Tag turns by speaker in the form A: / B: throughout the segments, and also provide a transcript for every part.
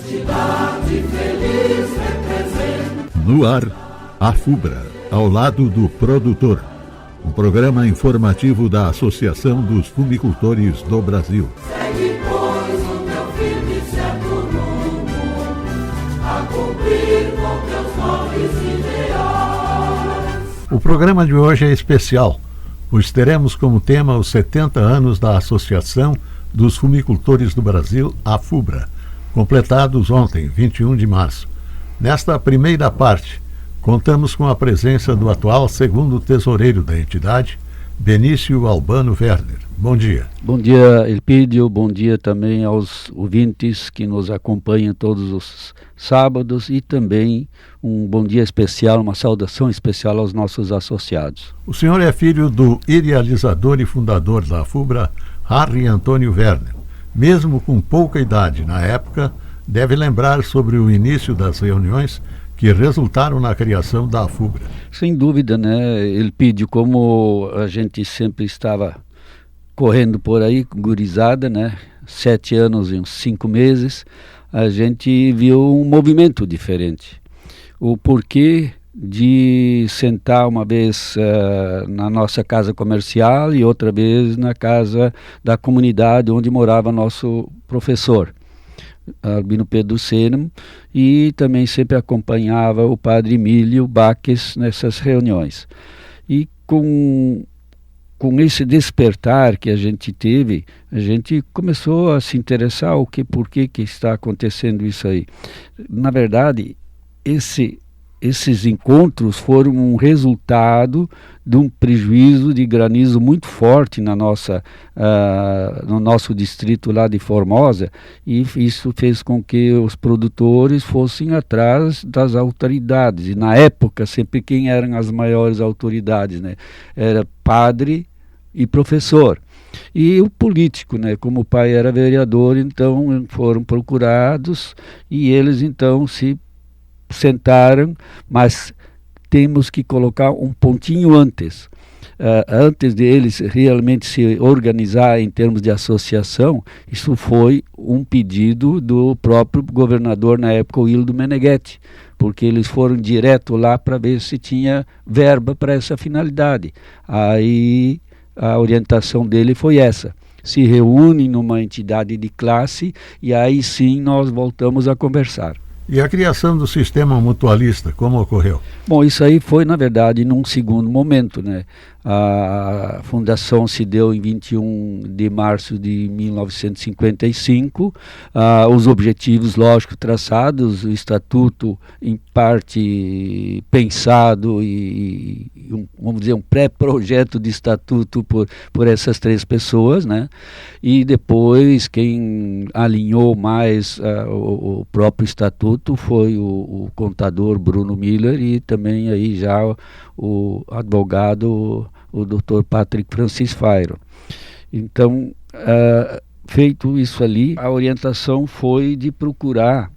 A: Cidade feliz representa.
B: No ar, a FUBRA, ao lado do produtor. Um programa informativo da Associação dos Fumicultores do Brasil.
A: Segue, pois, o teu firme e certo rumo, a cumprir com teus nobres ideais.
B: O programa de hoje é especial, pois teremos como tema os 70 anos da Associação dos Fumicultores do Brasil, a FUBRA, completados ontem, 21 de março. Nesta primeira parte, contamos com a presença do atual segundo tesoureiro da entidade, Benício Albano Werner. Bom dia.
C: Bom dia, Elpidio. Bom dia também aos ouvintes que nos acompanham todos os sábados e também um bom dia especial, uma saudação especial aos nossos associados.
B: O senhor é filho do idealizador e fundador da FUBRA, Harry Antônio Werner. Mesmo com pouca idade na época, deve lembrar sobre o início das reuniões que resultaram na criação da FUBRA.
C: Sem dúvida, né, Elpidio, como a gente sempre estava correndo por aí, gurizada, né, 7 anos e uns 5 meses, a gente viu um movimento diferente. O porquê de sentar uma vez na nossa casa comercial e outra vez na casa da comunidade onde morava nosso professor, Albino Pedro Senem, e também sempre acompanhava o padre Emílio Baques nessas reuniões. E com esse despertar que a gente teve, a gente começou a se interessar por que está acontecendo isso aí. Na verdade, esses encontros foram um resultado de um prejuízo de granizo muito forte no nosso distrito lá de Formosa, e isso fez com que os produtores fossem atrás das autoridades. E na época, sempre quem eram as maiores autoridades, né? Era padre e professor. E o político, né? Como o pai era vereador, então foram procurados e eles então se sentaram, mas temos que colocar um pontinho antes. Antes de eles realmente se organizar em termos de associação, isso foi um pedido do próprio governador na época, o Hildo Meneghetti, porque eles foram direto lá para ver se tinha verba para essa finalidade. Aí a orientação dele foi essa: se reúnem numa entidade de classe e aí sim nós voltamos a conversar.
B: E a criação do sistema mutualista, como ocorreu?
C: Bom, isso aí foi, na verdade, num segundo momento, né? A fundação se deu em 21 de março de 1955, os objetivos, lógico, traçados, o estatuto em parte pensado e vamos dizer, um pré-projeto de estatuto por essas 3 pessoas, né? E depois quem alinhou mais o próprio estatuto foi o contador Bruno Miller e também aí já o advogado, o Dr. Patrick Francis Fairo. Então, feito isso ali, a orientação foi de procurar,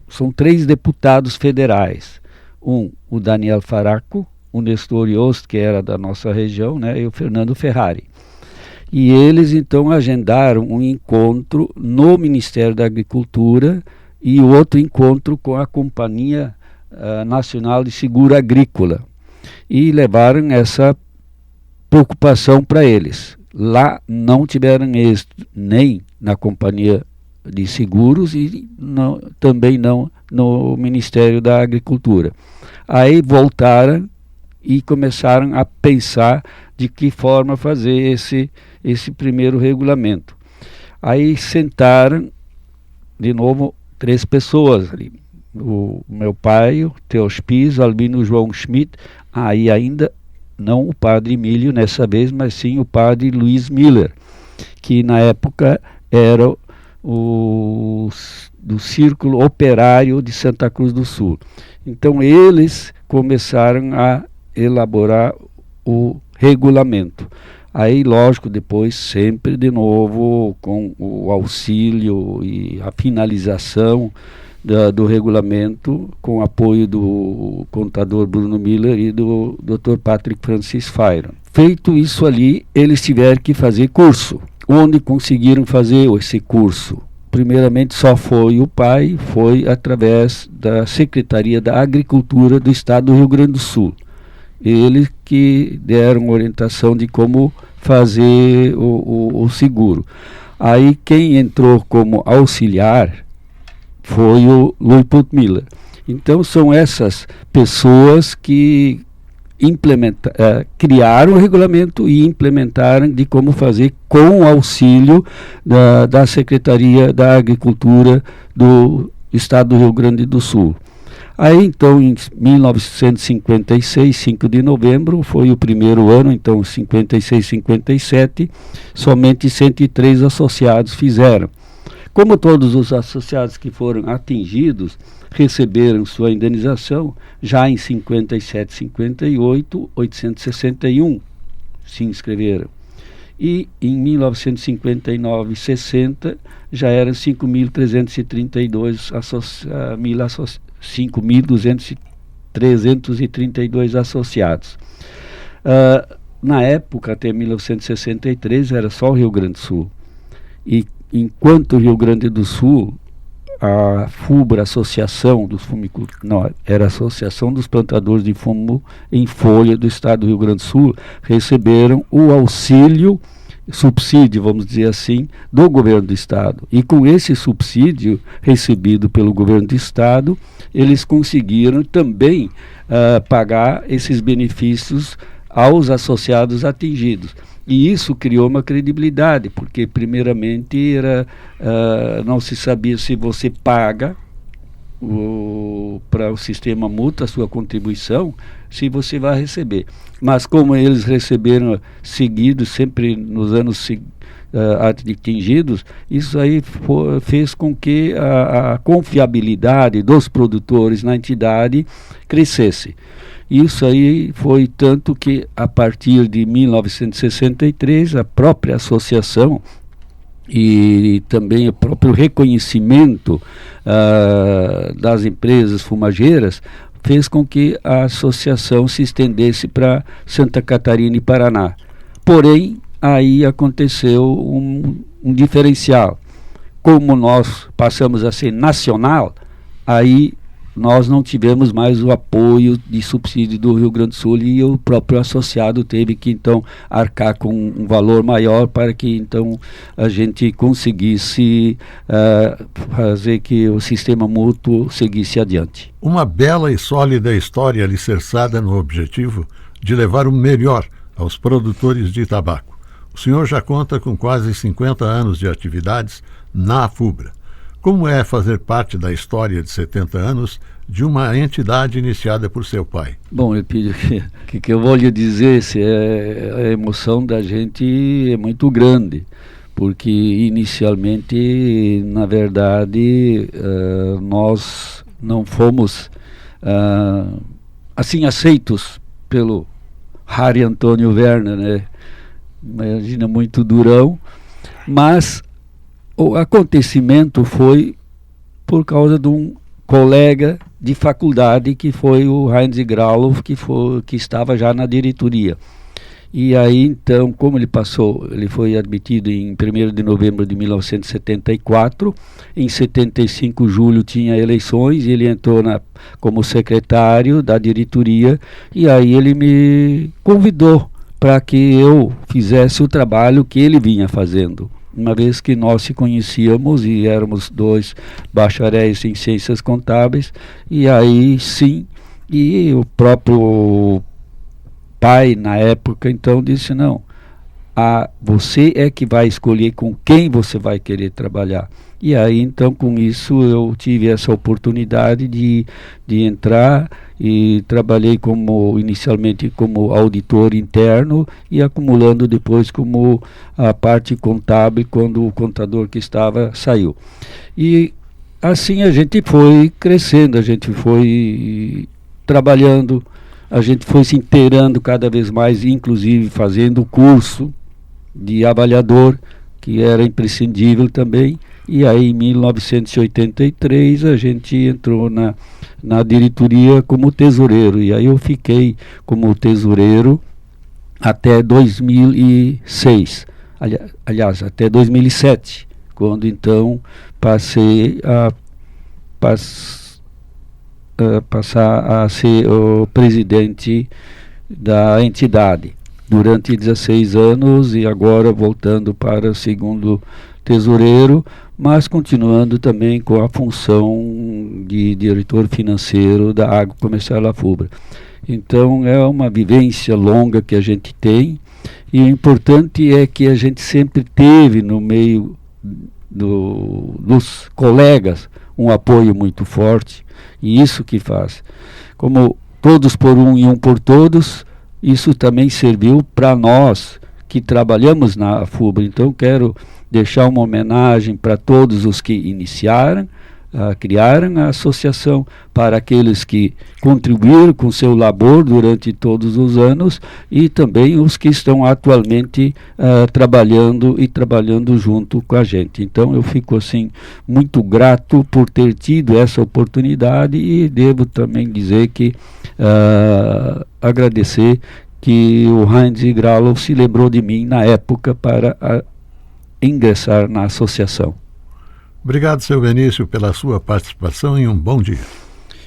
C: são 3 deputados federais, o Daniel Faraco, o Nestor Yost, que era da nossa região, né, e o Fernando Ferrari. E eles então agendaram um encontro no Ministério da Agricultura e outro encontro com a Companhia Nacional de Seguro Agrícola, e levaram essa preocupação para eles. Lá não tiveram êxito nem na Companhia de Seguros e também não no Ministério da Agricultura. Aí voltaram e começaram a pensar de que forma fazer esse primeiro regulamento. Aí sentaram de novo 3 pessoas ali: o meu pai, o Teos Pis, o Albino João Schmidt, aí ainda não o padre Emílio nessa vez, mas sim o padre Luiz Miller, que na época era do Círculo Operário de Santa Cruz do Sul. Então eles começaram a elaborar o regulamento. Aí, lógico, depois sempre de novo com o auxílio e a finalização do regulamento, com o apoio do contador Bruno Miller e do Dr. Patrick Francis Fairo. Feito isso ali, eles tiveram que fazer curso. Onde conseguiram fazer esse curso? primeiramente só foi o pai, foi através da Secretaria da Agricultura do Estado do Rio Grande do Sul. Eles que deram orientação de como fazer o seguro. Aí quem entrou como auxiliar foi o Louis Putmiller. Então são essas pessoas que criaram o regulamento e implementaram de como fazer com o auxílio da Secretaria da Agricultura do Estado do Rio Grande do Sul. Aí então em 1956, 5 de novembro, foi o primeiro ano, então 56, 57, somente 103 associados fizeram. Como todos os associados que foram atingidos receberam sua indenização, já em 57, 58, 861 se inscreveram. E em 1959 e 60 já eram 5.332 5.332 associados. Na época, até 1963, era só o Rio Grande do Sul. E enquanto o Rio Grande do Sul, a FUBRA, Associação dos Fumicultores, não, era a Associação dos Plantadores de Fumo em Folha do Estado do Rio Grande do Sul, receberam o auxílio, subsídio, vamos dizer assim, do governo do Estado. E com esse subsídio recebido pelo governo do Estado, eles conseguiram também pagar esses benefícios aos associados atingidos. E isso criou uma credibilidade, porque primeiramente não se sabia se você paga para o sistema mútuo a sua contribuição, se você vai receber. Mas como eles receberam seguidos, sempre nos anos atingidos, isso aí fez com que a confiabilidade dos produtores na entidade crescesse. Isso aí foi tanto que, a partir de 1963, a própria associação e também o próprio reconhecimento das empresas fumageiras fez com que a associação se estendesse para Santa Catarina e Paraná. Porém, aí aconteceu um diferencial. Como nós passamos a ser nacional, aí nós não tivemos mais o apoio de subsídio do Rio Grande do Sul e o próprio associado teve que então arcar com um valor maior para que então a gente conseguisse fazer que o sistema mútuo seguisse adiante.
B: Uma bela e sólida história alicerçada no objetivo de levar o melhor aos produtores de tabaco. O senhor já conta com quase 50 anos de atividades na FUBRA. Como é fazer parte da história de 70 anos de uma entidade iniciada por seu pai?
C: Bom, Elpidio, o que eu vou lhe dizer, a emoção da gente é muito grande, porque inicialmente, na verdade, nós não fomos assim aceitos pelo Harry Antônio Werner, né? Imagina, muito durão, mas o acontecimento foi por causa de um colega de faculdade que foi o Heinz Graulow, que estava já na diretoria. E aí então, como ele foi admitido em 1º de novembro de 1974, em 75 de julho tinha eleições e ele entrou como secretário da diretoria, e aí ele me convidou para que eu fizesse o trabalho que ele vinha fazendo. Uma vez que nós se conhecíamos e éramos 2 bacharéis em ciências contábeis, e aí sim, e o próprio pai na época então disse, não, você é que vai escolher com quem você vai querer trabalhar. E aí então com isso eu tive essa oportunidade de entrar e trabalhei inicialmente como auditor interno e acumulando depois como a parte contábil quando o contador que estava saiu. E assim a gente foi crescendo, a gente foi trabalhando, a gente foi se inteirando cada vez mais, inclusive fazendo o curso de avaliador, que era imprescindível também. E aí em 1983 a gente entrou na diretoria como tesoureiro, e aí eu fiquei como tesoureiro até 2006, aliás, até 2007, quando então passei a passar a ser o presidente da entidade durante 16 anos e agora voltando para o segundo tesoureiro, mas continuando também com a função de diretor financeiro da Agrocomercial Afubra. Então é uma vivência longa que a gente tem, e o importante é que a gente sempre teve no meio dos colegas um apoio muito forte, e isso que faz. Como todos por um e um por todos, isso também serviu para nós que trabalhamos na Afubra. Então quero deixar uma homenagem para todos os que iniciaram, criaram a associação, para aqueles que contribuíram com seu labor durante todos os anos e também os que estão atualmente trabalhando junto com a gente. Então eu fico assim muito grato por ter tido essa oportunidade, e devo também dizer que agradecer que o Heinz Gralo se lembrou de mim na época para ingressar na associação.
B: Obrigado, seu Benício, pela sua participação, e um bom dia.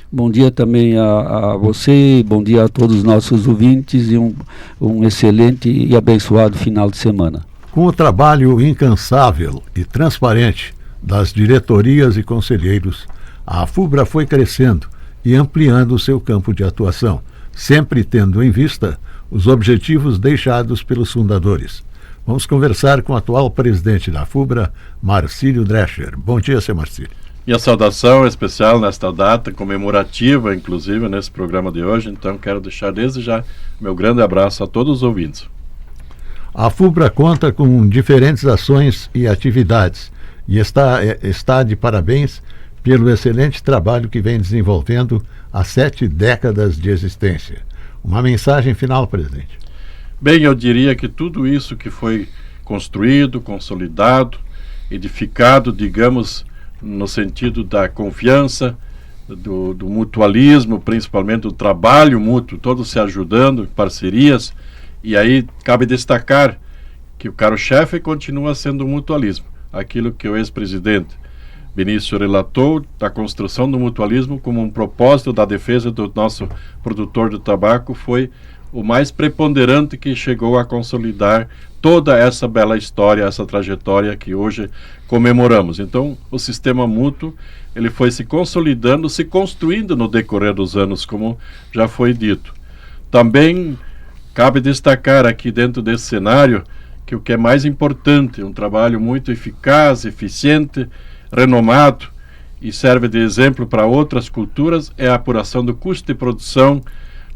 C: Bom dia também a você, bom dia a todos os nossos ouvintes, e um excelente e abençoado final de semana.
B: Com o trabalho incansável e transparente das diretorias e conselheiros, a Afubra foi crescendo e ampliando seu campo de atuação, sempre tendo em vista os objetivos deixados pelos fundadores. Vamos conversar com o atual presidente da Afubra, Marcílio Drescher. Bom dia, seu Marcílio.
D: E a saudação especial nesta data comemorativa, inclusive nesse programa de hoje. Então quero deixar desde já meu grande abraço a todos os ouvintes.
B: A Afubra conta com diferentes ações e atividades e está de parabéns pelo excelente trabalho que vem desenvolvendo há 7 décadas de existência. Uma mensagem final, presidente.
D: Bem, eu diria que tudo isso que foi construído, consolidado, edificado, digamos, no sentido da confiança, do mutualismo, principalmente do trabalho mútuo, todos se ajudando, parcerias, e aí cabe destacar que o carro-chefe continua sendo o mutualismo, aquilo que o ex-presidente Benício relatou da construção do mutualismo como um propósito da defesa do nosso produtor do tabaco foi o mais preponderante, que chegou a consolidar toda essa bela história, essa trajetória que hoje comemoramos. Então, o sistema mútuo, ele foi se consolidando, se construindo no decorrer dos anos, como já foi dito. Também cabe destacar aqui dentro desse cenário que o que é mais importante, um trabalho muito eficaz, eficiente, renomado e serve de exemplo para outras culturas, é a apuração do custo de produção,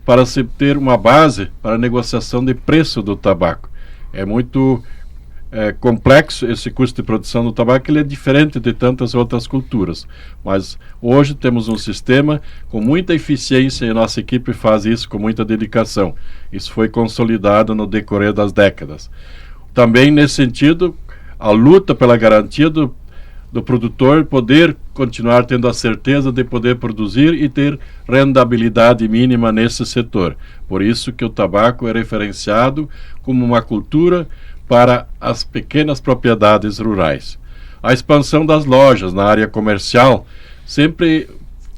D: para se ter uma base para a negociação de preço do tabaco. É muito complexo esse custo de produção do tabaco, ele é diferente de tantas outras culturas, mas hoje temos um sistema com muita eficiência e a nossa equipe faz isso com muita dedicação. Isso foi consolidado no decorrer das décadas. Também nesse sentido, a luta pela garantia do produtor poder continuar tendo a certeza de poder produzir e ter rentabilidade mínima nesse setor. Por isso que o tabaco é referenciado como uma cultura para as pequenas propriedades rurais. A expansão das lojas na área comercial, sempre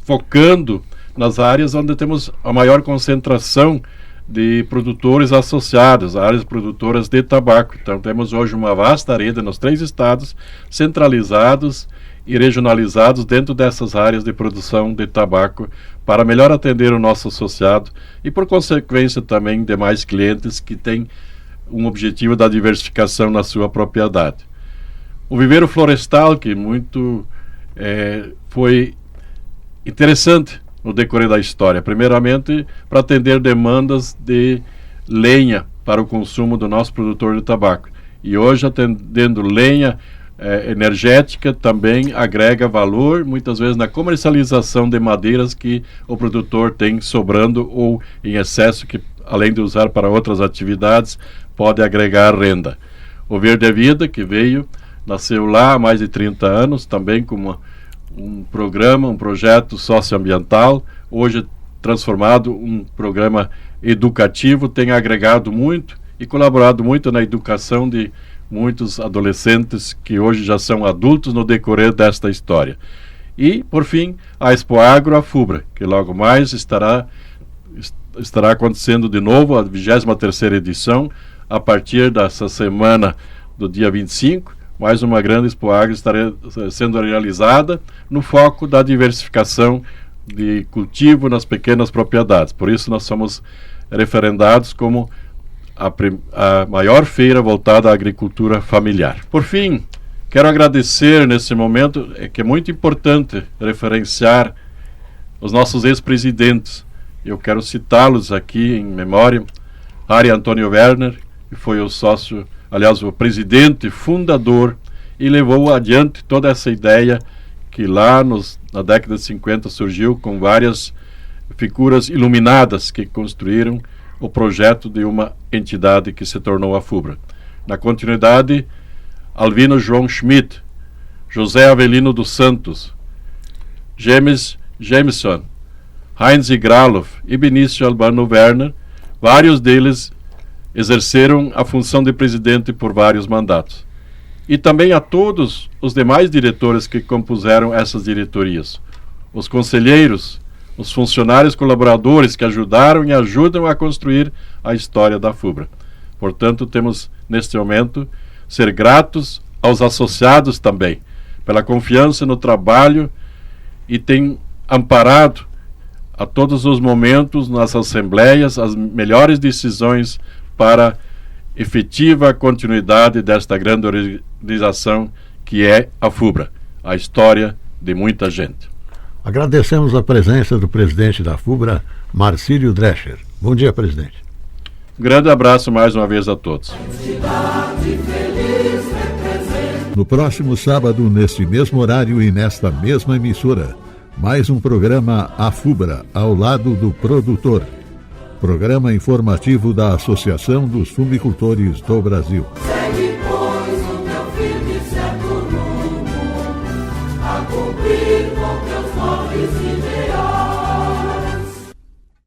D: focando nas áreas onde temos a maior concentração de produtores associados, áreas produtoras de tabaco. Então temos hoje uma vasta rede nos 3 estados, centralizados e regionalizados dentro dessas áreas de produção de tabaco, para melhor atender o nosso associado e, por consequência, também demais clientes que têm um objetivo da diversificação na sua propriedade. O viveiro florestal, que muito foi interessante no decorrer da história, primeiramente para atender demandas de lenha para o consumo do nosso produtor de tabaco, e hoje atendendo lenha energética também agrega valor, muitas vezes na comercialização de madeiras que o produtor tem sobrando ou em excesso, que além de usar para outras atividades, pode agregar renda. O Verde é Vida, que nasceu lá há mais de 30 anos, também como um programa, um projeto socioambiental, hoje transformado um programa educativo, tem agregado muito e colaborado muito na educação de muitos adolescentes que hoje já são adultos no decorrer desta história. E, por fim, a Expo Agro, a FUBRA, que logo mais estará acontecendo de novo, a 23ª edição, a partir dessa semana do dia 25, mais uma grande Expo Agro estará sendo realizada no foco da diversificação de cultivo nas pequenas propriedades. Por isso nós somos referendados como a maior feira voltada à agricultura familiar. Por fim, quero agradecer nesse momento, que é muito importante referenciar os nossos ex-presidentes. Eu quero citá-los aqui em memória. Harry Antônio Werner, que foi o sócio, aliás, o presidente fundador, e levou adiante toda essa ideia que lá na década de 50 surgiu com várias figuras iluminadas que construíram o projeto de uma entidade que se tornou a FUBRA. Na continuidade, Alvino João Schmidt, José Avelino dos Santos, James Jameson, Heinz Graloff e Benício Albano Werner, vários deles exerceram a função de presidente por vários mandatos. E também a todos os demais diretores que compuseram essas diretorias, os conselheiros, os funcionários colaboradores que ajudaram e ajudam a construir a história da FUBRA. Portanto, temos neste momento ser gratos aos associados também, pela confiança no trabalho e tem amparado a todos os momentos nas assembleias as melhores decisões para efetiva continuidade desta grande organização que é a FUBRA, a história de muita gente.
B: Agradecemos a presença do presidente da FUBRA, Marcílio Drescher. Bom dia, presidente.
D: Um grande abraço mais uma vez a todos.
B: No próximo sábado, neste mesmo horário e nesta mesma emissora, mais um programa A FUBRA, ao lado do produtor. Programa informativo da Associação dos Fumicultores do Brasil.
A: Segue, pois, o teu firme e certo rumo, a cumprir com teus nobres ideais.